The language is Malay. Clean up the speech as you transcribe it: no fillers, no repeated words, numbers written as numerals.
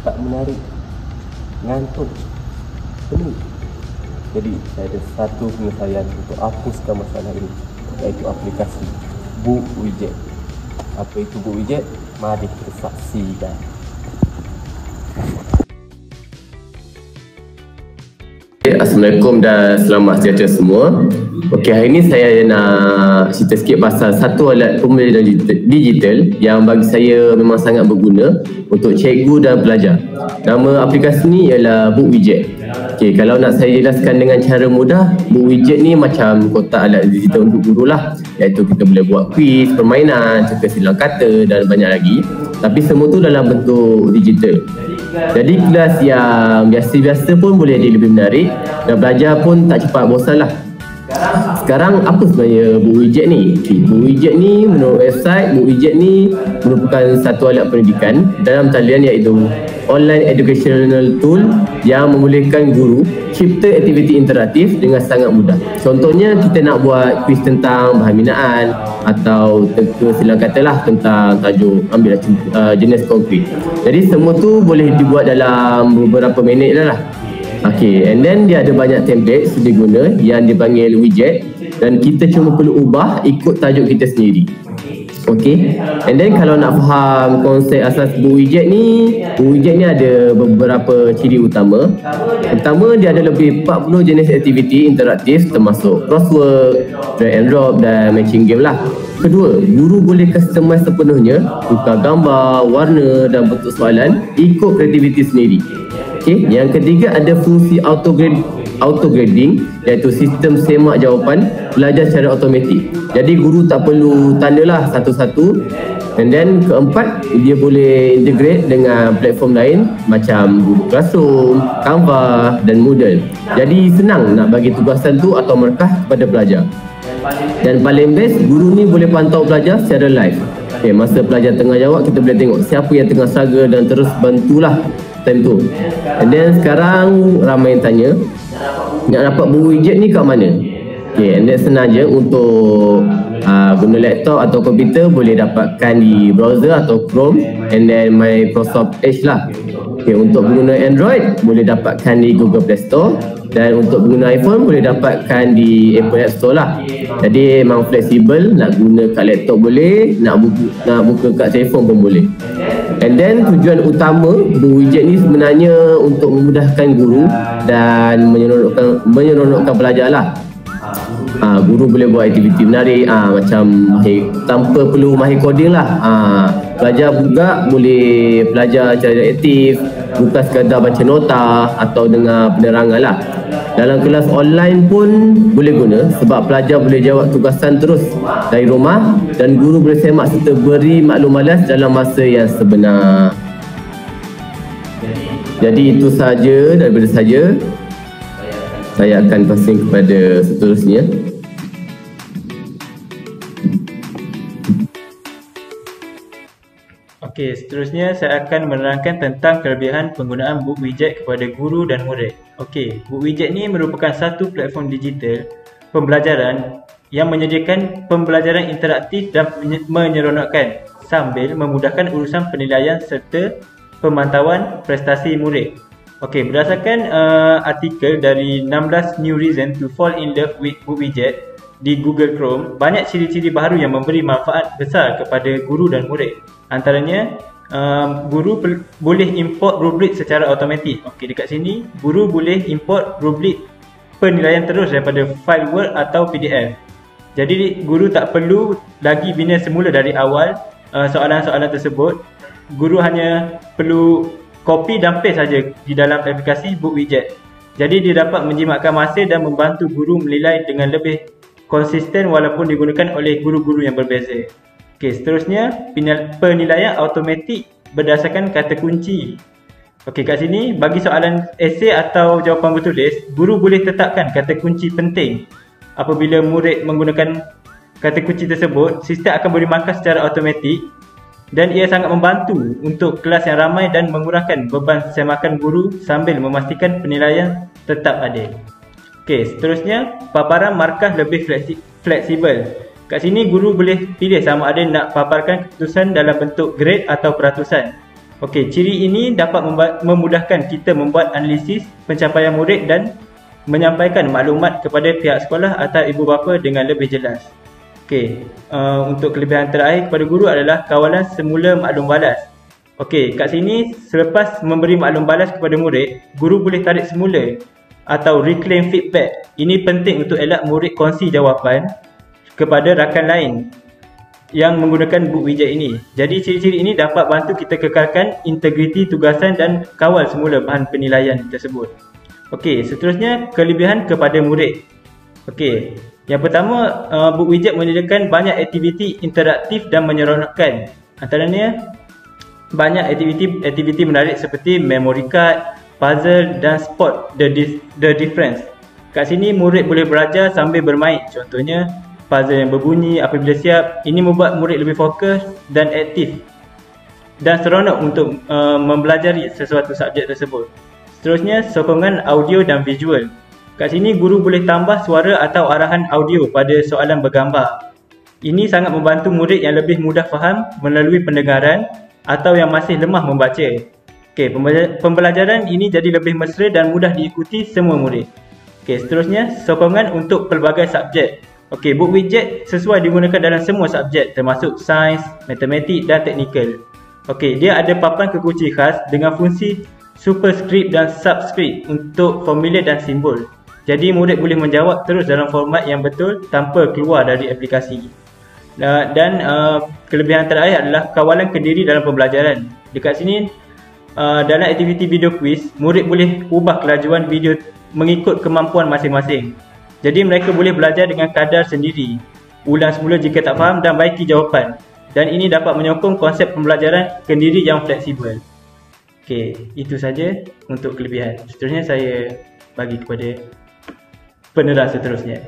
tak menarik, ngantuk, pening. Jadi saya ada satu penyelesaian untuk hapuskan masalah ini, iaitu aplikasi Book Widget. Apa itu Book Widget? Mari kita saksikan. Assalamualaikum dan selamat sejahtera semua. Okey, hari ini saya nak cerita sikit pasal satu alat pembelajaran digital yang bagi saya memang sangat berguna untuk cikgu dan pelajar. Nama aplikasi ni ialah Book Widget. Okey, kalau nak saya jelaskan dengan cara mudah, Book Widget ni macam kotak alat digital untuk guru lah, iaitu kita boleh buat kuis, permainan, cerita silang kata dan banyak lagi. Tapi semua tu dalam bentuk digital. Jadi kelas yang biasa-biasa pun boleh jadi lebih menarik dan belajar pun tak cepat bosan lah. Sekarang apa sebenarnya Book Widget ni? Book Widget ni menurut website, Book Widget ni merupakan satu alat pendidikan dalam talian iaitu online educational tool yang membolehkan guru cipta aktiviti interaktif dengan sangat mudah. Contohnya kita nak buat kuis tentang bahan binaan atau teka silang kata lah tentang tajuk ambil jenis konkret. Jadi semua tu boleh dibuat dalam beberapa minit lah. Okay, and then dia ada banyak template sedia guna yang dipanggil widget dan kita cuma perlu ubah ikut tajuk kita sendiri. Okay, and then kalau nak faham konsep asas Book Widget ni ada beberapa ciri utama. Pertama, dia ada lebih 40 jenis aktiviti interaktif termasuk crossword, drag and drop dan matching game lah. Kedua, guru boleh customize sepenuhnya, tukar gambar, warna dan bentuk soalan ikut kreativiti sendiri. Okay. Yang ketiga, ada fungsi auto grading iaitu sistem semak jawapan belajar secara automatik. Jadi guru tak perlu tandalah satu-satu. And then keempat, dia boleh integrate dengan platform lain macam Google Classroom, Canva dan Moodle. Jadi senang nak bagi tugasan tu atau markah kepada pelajar. Dan paling best, guru ni boleh pantau pelajar secara live. Okay, masa pelajar tengah jawab, kita boleh tengok siapa yang tengah struggle dan terus bantulah time tu. And then sekarang ramai yang tanya nak dapat Book Widget ni kat mana? Okay, and then senang je. Untuk guna laptop atau komputer boleh dapatkan di browser atau Chrome and then Microsoft Edge lah. Okay, untuk pengguna Android boleh dapatkan di Google Play Store dan untuk pengguna iPhone boleh dapatkan di Apple App Store lah. Jadi memang fleksibel, nak guna kat laptop boleh, nak buka kat telefon pun boleh. And then tujuan utama Book Widget ni sebenarnya untuk memudahkan guru dan menyeronokkan pelajar lah. Guru boleh buat aktiviti menarik macam tanpa perlu mahir coding lah. Pelajar juga boleh belajar cara aktif, bukan sekadar baca nota atau dengar penerangan lah. Dalam kelas online pun boleh guna sebab pelajar boleh jawab tugasan terus dari rumah dan guru boleh semak serta beri maklum balas dalam masa yang sebenar. Jadi itu sahaja daripada saya. Saya akan passing kepada seterusnya. Okey, seterusnya saya akan menerangkan tentang kelebihan penggunaan Book Widget kepada guru dan murid. Okey, Book Widget ni merupakan satu platform digital pembelajaran yang menyediakan pembelajaran interaktif dan menyeronokkan sambil memudahkan urusan penilaian serta pemantauan prestasi murid. Okey, berdasarkan artikel dari 16 New Reason to Fall in Love with Book Widget di Google Chrome, banyak ciri-ciri baharu yang memberi manfaat besar kepada guru dan murid. Antaranya, guru boleh import rubrik secara automatik. Okey, dekat sini guru boleh import rubrik penilaian terus daripada file Word atau PDF. Jadi guru tak perlu lagi bina semula dari awal soalan-soalan tersebut. Guru hanya perlu copy dan paste saja di dalam aplikasi Book Widget. Jadi dia dapat menjimatkan masa dan membantu guru menilai dengan lebih konsisten walaupun digunakan oleh guru-guru yang berbeza. Okey, seterusnya penilaian automatik berdasarkan kata kunci. Okey, kat sini bagi soalan esei atau jawapan bertulis, guru boleh tetapkan kata kunci penting. Apabila murid menggunakan kata kunci tersebut, sistem akan beri markah secara automatik dan ia sangat membantu untuk kelas yang ramai dan mengurangkan beban semakan guru sambil memastikan penilaian tetap adil. Okey, seterusnya paparan markah lebih fleksibel. Kat sini guru boleh pilih sama ada nak paparkan keputusan dalam bentuk grade atau peratusan. Okey, ciri ini dapat memudahkan kita membuat analisis pencapaian murid dan menyampaikan maklumat kepada pihak sekolah atau ibu bapa dengan lebih jelas. Okey, untuk kelebihan terakhir kepada guru adalah kawalan semula maklum balas. Okey, kat sini selepas memberi maklum balas kepada murid, guru boleh tarik semula atau reclaim feedback. Ini penting untuk elak murid kongsi jawapan kepada rakan lain yang menggunakan book widget ini. Jadi ciri-ciri ini dapat bantu kita kekalkan integriti tugasan dan kawal semula bahan penilaian tersebut. Okey, seterusnya kelebihan kepada murid. Okey, yang pertama, book widget menyediakan banyak aktiviti interaktif dan menyeronokkan. Antaranya banyak aktiviti menarik seperti memory card, puzzle dan spot the difference. Kat sini murid boleh belajar sambil bermain. Contohnya puzzle yang berbunyi apabila siap. Ini membuat murid lebih fokus dan aktif dan seronok untuk mempelajari sesuatu subjek tersebut. Seterusnya, sokongan audio dan visual. Kat sini guru boleh tambah suara atau arahan audio pada soalan bergambar. Ini sangat membantu murid yang lebih mudah faham melalui pendengaran atau yang masih lemah membaca. Okey, pembelajaran ini jadi lebih mesra dan mudah diikuti semua murid. Okey, seterusnya sokongan untuk pelbagai subjek. Okey, book widget sesuai digunakan dalam semua subjek termasuk sains, matematik dan teknikal. Okey, dia ada papan kekunci khas dengan fungsi superscript dan subscript untuk formulir dan simbol. Jadi murid boleh menjawab terus dalam format yang betul tanpa keluar dari aplikasi. Dan kelebihan terakhir adalah kawalan kendiri dalam pembelajaran. Dekat sini dalam aktiviti video quiz, murid boleh ubah kelajuan video mengikut kemampuan masing-masing. Jadi mereka boleh belajar dengan kadar sendiri, ulang semula jika tak faham dan baiki jawapan. Dan ini dapat menyokong konsep pembelajaran kendiri yang fleksibel. Okey, itu saja untuk kelebihan. Seterusnya saya bagi kepada penerang seterusnya.